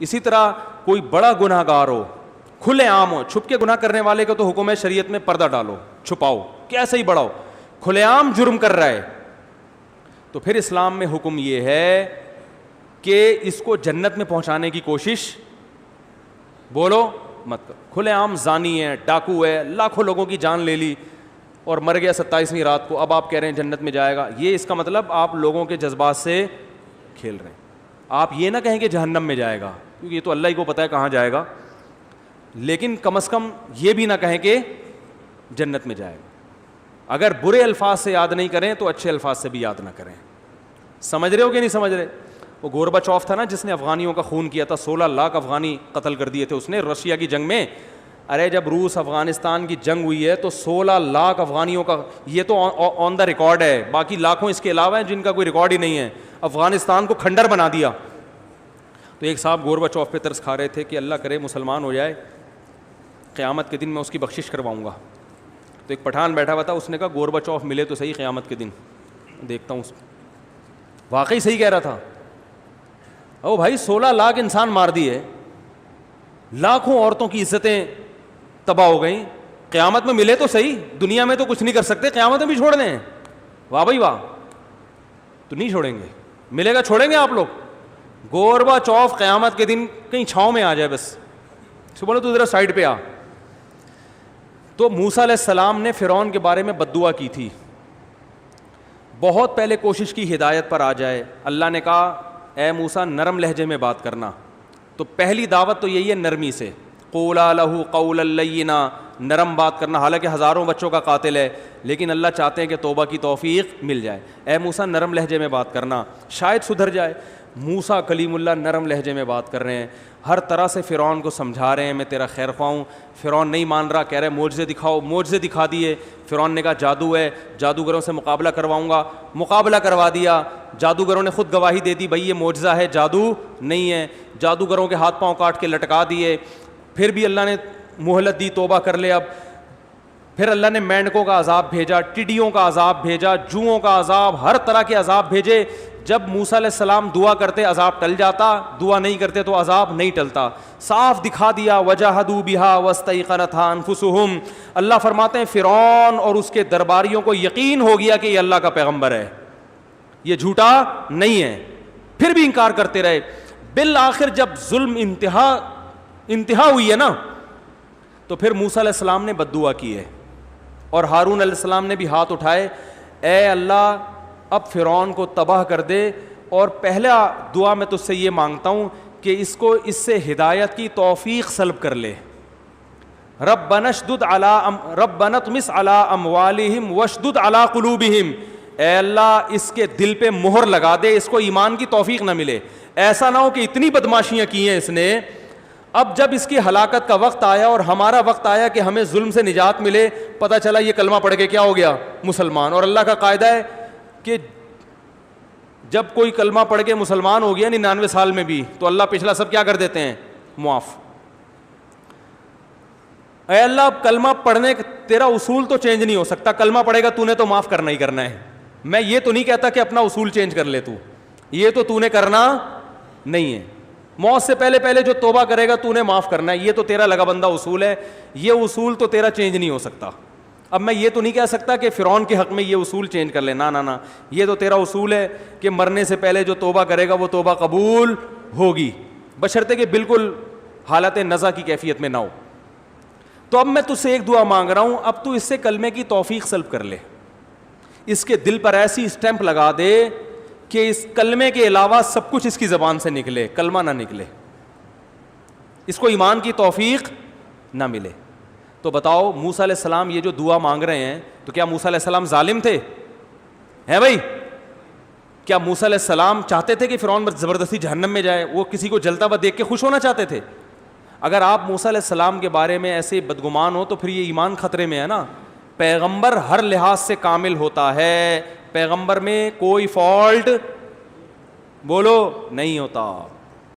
اسی طرح کوئی بڑا گناہ گار ہو, کھلے عام ہو, چھپ کے گناہ کرنے والے کو تو حکم ہے شریعت میں پردہ ڈالو, چھپاؤ, کیسے ہی بڑا ہو, کھلے عام جرم کر رہا ہے تو پھر اسلام میں حکم یہ ہے کہ اس کو جنت میں پہنچانے کی کوشش بولو مت کرو. کھلے عام زانی ہے, ڈاکو ہے, لاکھوں لوگوں کی جان لے لی اور مر گیا 27ویں رات کو, اب آپ کہہ رہے ہیں جنت میں جائے گا. یہ اس کا مطلب آپ لوگوں کے جذبات سے کھیل رہے ہیں. آپ یہ نہ کہیں کہ جہنم میں جائے گا, کیونکہ یہ تو اللہ ہی کو پتہ ہے کہاں جائے گا, لیکن کم از کم یہ بھی نہ کہیں کہ جنت میں جائے گا. اگر برے الفاظ سے یاد نہیں کریں تو اچھے الفاظ سے بھی یاد نہ کریں. سمجھ رہے ہو کہ نہیں سمجھ رہے؟ وہ گورباچوف تھا نا جس نے افغانیوں کا خون کیا تھا, 16 لاکھ افغانی قتل کر دیے تھے اس نے رشیا کی جنگ میں. ارے جب روس افغانستان کی جنگ ہوئی ہے تو 16 لاکھ افغانیوں کا, یہ تو آن دا ریکارڈ ہے, باقی لاکھوں اس کے علاوہ ہیں جن کا کوئی ریکارڈ ہی نہیں ہے, افغانستان کو کھنڈر بنا دیا. تو ایک صاحب گورباچوف پہ ترس کھا رہے تھے کہ اللہ کرے مسلمان ہو جائے, قیامت کے دن میں اس کی بخشش کرواؤں گا. تو ایک پٹھان بیٹھا ہوا تھا, اس نے کہا گورباچوف ملے تو صحیح قیامت کے دن, دیکھتا ہوں. واقعی صحیح کہہ رہا تھا. او بھائی 16 لاکھ انسان مار دیے, لاکھوں عورتوں کی عزتیں تباہ ہو گئیں, قیامت میں ملے تو صحیح. دنیا میں تو کچھ نہیں کر سکتے, قیامت میں بھی چھوڑ دیں. واہ بھائی واہ. تو نہیں چھوڑیں گے, ملے گا چھوڑیں گے آپ لوگ؟ گورباچوف قیامت کے دن کہیں چھاؤں میں آ جائے بس, تو بولے تو ذرا سائڈ پہ آ. تو موسیٰ علیہ السلام نے فرعون کے بارے میں بد دعا کی تھی, بہت پہلے کوشش کی ہدایت پر آ جائے. اللہ نے کہا اے موسیٰ نرم لہجے میں بات کرنا. تو پہلی دعوت تو یہی ہے نرمی سے, قولا لہ قولا لینا, نرم بات کرنا. حالانکہ ہزاروں بچوں کا قاتل ہے, لیکن اللہ چاہتے ہیں کہ توبہ کی توفیق مل جائے. اے موسیٰ نرم لہجے میں بات کرنا, شاید سدھر جائے. موسیٰ کلیم اللہ نرم لہجے میں بات کر رہے ہیں, ہر طرح سے فرعون کو سمجھا رہے ہیں میں تیرا خیر خواہ ہوں. فرعون نہیں مان رہا, کہہ رہے معجزے دکھاؤ. معجزے دکھا دیے. فرعون نے کہا جادو ہے, جادوگروں سے مقابلہ کرواؤں گا. مقابلہ کروا دیا. جادوگروں نے خود گواہی دے دی بھائی یہ معجزہ ہے, جادو نہیں ہے. جادوگروں کے ہاتھ پاؤں کاٹ کے لٹکا دیے. پھر بھی اللہ نے مہلت دی, توبہ کر لے اب. پھر اللہ نے مینڈکوں کا عذاب بھیجا, ٹڈیوں کا عذاب بھیجا, جوؤں کا عذاب, ہر طرح کے عذاب بھیجے. جب موسیٰ علیہ السلام دعا کرتے عذاب ٹل جاتا, دعا نہیں کرتے تو عذاب نہیں ٹلتا. صاف دکھا دیا وجاہدوا بہا واستیقنتھا انفسہم. اللہ فرماتے ہیں فرعون اور اس کے درباریوں کو یقین ہو گیا کہ یہ اللہ کا پیغمبر ہے, یہ جھوٹا نہیں ہے, پھر بھی انکار کرتے رہے. بالآخر جب ظلم انتہا ہوئی ہے نا, تو پھر موسیٰ علیہ السلام نے بد دعا کی ہے, اور ہارون علیہ السلام نے بھی ہاتھ اٹھائے, اے اللہ اب فرعون کو تباہ کر دے, اور پہلا دعا میں تجھ سے یہ مانگتا ہوں کہ اس کو اس سے ہدایت کی توفیق سلب کر لے. ربنا اطمس علی اموالہم واشدد علی قلوبہم. اے اللہ اس کے دل پہ مہر لگا دے, اس کو ایمان کی توفیق نہ ملے. ایسا نہ ہو کہ اتنی بدماشیاں کی ہیں اس نے, اب جب اس کی ہلاکت کا وقت آیا اور ہمارا وقت آیا کہ ہمیں ظلم سے نجات ملے, پتہ چلا یہ کلمہ پڑھ کے کیا ہو گیا, مسلمان. اور اللہ کا قاعدہ ہے کہ جب کوئی کلمہ پڑھ کے مسلمان ہو گیا 99 سال میں بھی, تو اللہ پچھلا سب کیا کر دیتے ہیں, معاف. اے اللہ اب کلمہ پڑھنے تیرا اصول تو چینج نہیں ہو سکتا, کلمہ پڑھے گا تو نے تو معاف کرنا ہی کرنا ہے. میں یہ تو نہیں کہتا کہ اپنا اصول چینج کر لے, یہ تو نے کرنا نہیں ہے. موت سے پہلے جو توبہ کرے گا تو نے معاف کرنا ہے, یہ تو تیرا لگا بندہ اصول ہے, یہ اصول تو تیرا چینج نہیں ہو سکتا. اب میں یہ تو نہیں کہہ سکتا کہ فرعون کے حق میں یہ اصول چینج کر لے, نہ, یہ تو تیرا اصول ہے کہ مرنے سے پہلے جو توبہ کرے گا وہ توبہ قبول ہوگی, بشرطے کہ بالکل حالت نزع کی کیفیت میں نہ ہو. تو اب میں تجھ سے ایک دعا مانگ رہا ہوں, اب تو اس سے کلمے کی توفیق سلب کر لے, اس کے دل پر ایسی اسٹیمپ لگا دے کہ اس کلمے کے علاوہ سب کچھ اس کی زبان سے نکلے, کلمہ نہ نکلے, اس کو ایمان کی توفیق نہ ملے. تو بتاؤ موسیٰ علیہ السلام یہ جو دعا مانگ رہے ہیں, تو کیا موسیٰ علیہ السلام ظالم تھے؟ ہیں بھائی, کیا موسیٰ علیہ السلام چاہتے تھے کہ فرعون زبردستی جہنم میں جائے؟ وہ کسی کو جلتا ہوا دیکھ کے خوش ہونا چاہتے تھے؟ اگر آپ موسیٰ علیہ السلام کے بارے میں ایسے بدگمان ہو تو پھر یہ ایمان خطرے میں ہے نا. پیغمبر ہر لحاظ سے کامل ہوتا ہے, پیغمبر میں کوئی فالٹ بولو نہیں ہوتا.